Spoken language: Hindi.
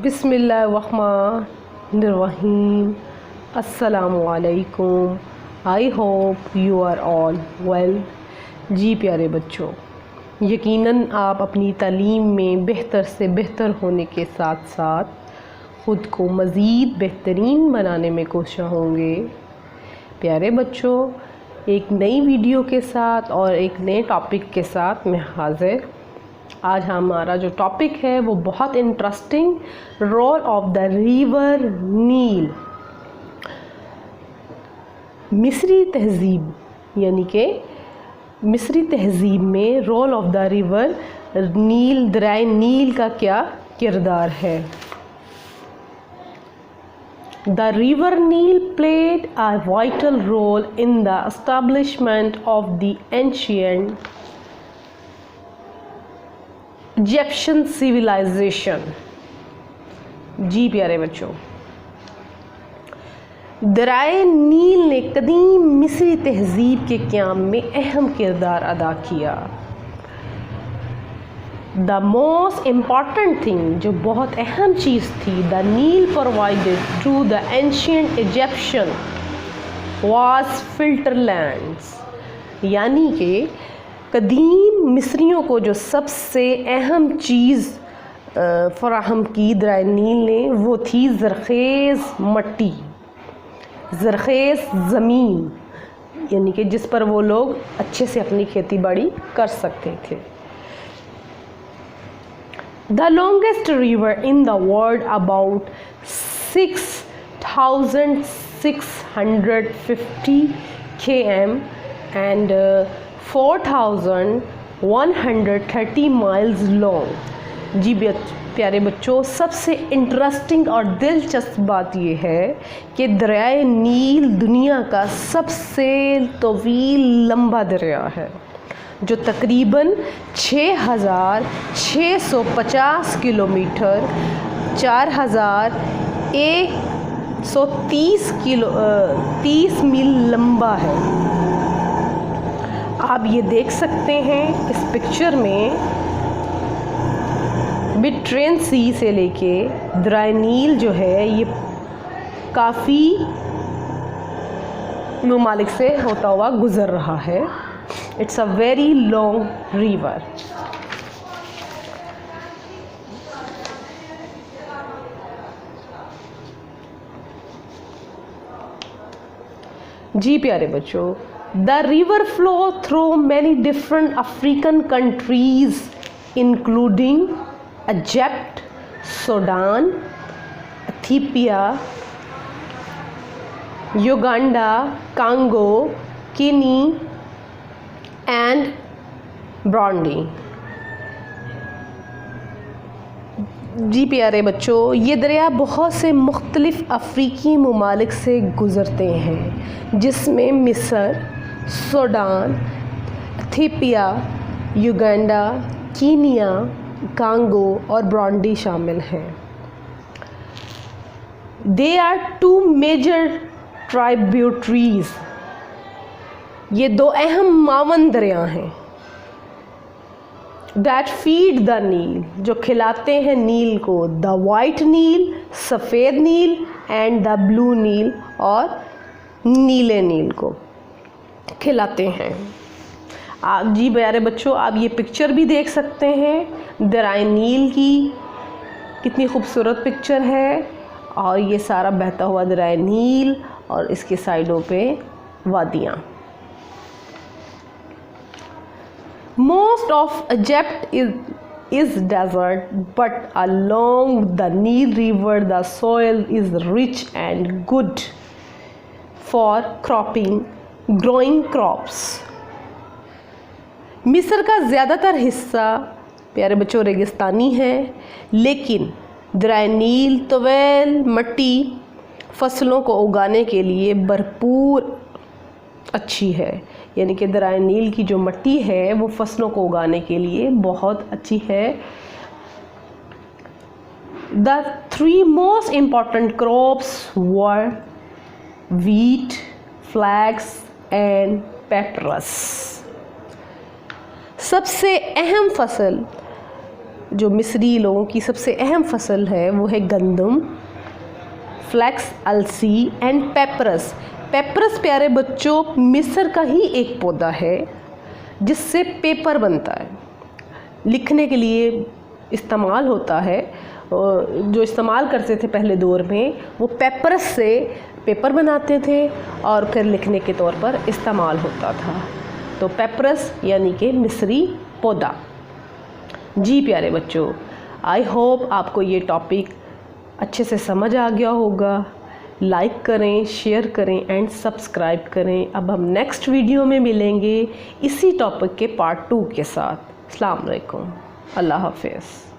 बिस्मिल्लाहिर्रहमानिर्रहीम। अस्सलामुअलैकुम। I hope you are all well. जी प्यारे बच्चों, यकीनन आप अपनी तालीम में बेहतर से बेहतर होने के साथ साथ ख़ुद को मज़ीद बेहतरीन बनाने में कोशिश होंगे। प्यारे बच्चों, एक नई वीडियो के साथ और एक नए टॉपिक के साथ मैं हाज़िर। आज हमारा जो टॉपिक है वो बहुत interesting, role of the river Nile. मिस्री तहज़ीब यानी कि मिस्री तहज़ीब में role of the river Nile, दरियाए नील का क्या किरदार है। The river Nile played a vital role in the establishment of the ancient Egyptian civilization। जी प्यारे बच्चों, दरियाए नील ने कदीम मिस्री तहज़ीब के क़याम में अहम किरदार अदा किया। द मोस्ट इम्पॉर्टेंट थिंग, जो बहुत अहम चीज़ थी, the Nile provided to the ancient Egyptian was filter lands, यानी कि कदीम मिस्रियों को जो सबसे अहम चीज़ फ़राहम की दरियाए नील ने, वो थी ज़रख़ेज़ मट्टी, ज़रख़ेज़ ज़मीन, यानी कि जिस पर वो लोग अच्छे से अपनी खेती बाड़ी कर सकते थे। The longest river in the world, about 6,650 km and 4,130 miles long. जी प्यारे बच्चों, सबसे इंटरेस्टिंग और दिलचस्प बात यह है कि दरियाए नील दुनिया का सबसे तवील लंबा दरिया है, जो तकरीबन 6,650 किलोमीटर 4,130 मील लंबा है। आप ये देख सकते हैं इस पिक्चर में, मिड-ट्रेन सी से लेके दरियाए नील जो है ये काफ़ी ममालिक से होता हुआ गुज़र रहा है। It's a very long river. जी प्यारे बच्चों, the river flow through many different African countries including Egypt, Sudan, Ethiopia, Uganda, Congo, Guinea and Burundi. जी प्यारे बच्चों, ये दरिया बहुत से मुख्तलिफ़ अफ्रीकी ममालिक से गुज़रते हैं, जिसमें मिस्र, Sudan, Ethiopia, Uganda, Kenya, Congo और ब्रुंडी शामिल हैं। They are two major tributaries, ये दो अहम मावन दरिया हैं। दैट फीड द नील, जो खिलाते हैं नील को। द वाइट नील, सफ़ेद नील एंड द ब्लू नील, और नीले नील को खिलाते हैं। आप जी प्यारे बच्चों, आप ये पिक्चर भी देख सकते हैं दरियाए नील की, कितनी खूबसूरत पिक्चर है। और ये सारा बहता हुआ दरियाए नील और इसके साइडों पे वादियाँ। Most of Egypt is desert, but along the Nile river the soil is rich and good for cropping, growing crops. मिस्र का ज़्यादातर हिस्सा प्यारे बच्चों रेगिस्तानी है, लेकिन दरियाए नील तवील मट्टी फसलों को उगाने के लिए भरपूर अच्छी है, यानी कि दरियाए नील की जो मट्टी है वो फसलों को उगाने के लिए बहुत अच्छी है। The 3 most important crops were wheat, flax and papyrus। सबसे अहम फसल जो मिस्री लोगों की सबसे अहम फसल है वो है गंदम, फ्लैक्स, अलसी एंड पेपरस। पेपरस प्यारे बच्चों मिस्र का ही एक पौधा है जिससे पेपर बनता है, लिखने के लिए इस्तेमाल होता है। जो इस्तेमाल करते थे पहले दौर में वो पेपरस से पेपर बनाते थे और फिर लिखने के तौर पर इस्तेमाल होता था। तो पेपरस यानी कि मिस्री पौधा। जी प्यारे बच्चों, आई होप आपको ये टॉपिक अच्छे से समझ आ गया होगा। लाइक करें, शेयर करें एंड सब्सक्राइब करें। अब हम नेक्स्ट वीडियो में मिलेंगे इसी टॉपिक के पार्ट 2 के साथ। अस्सलाम वालेकुम, अल्लाह हाफ़िज़।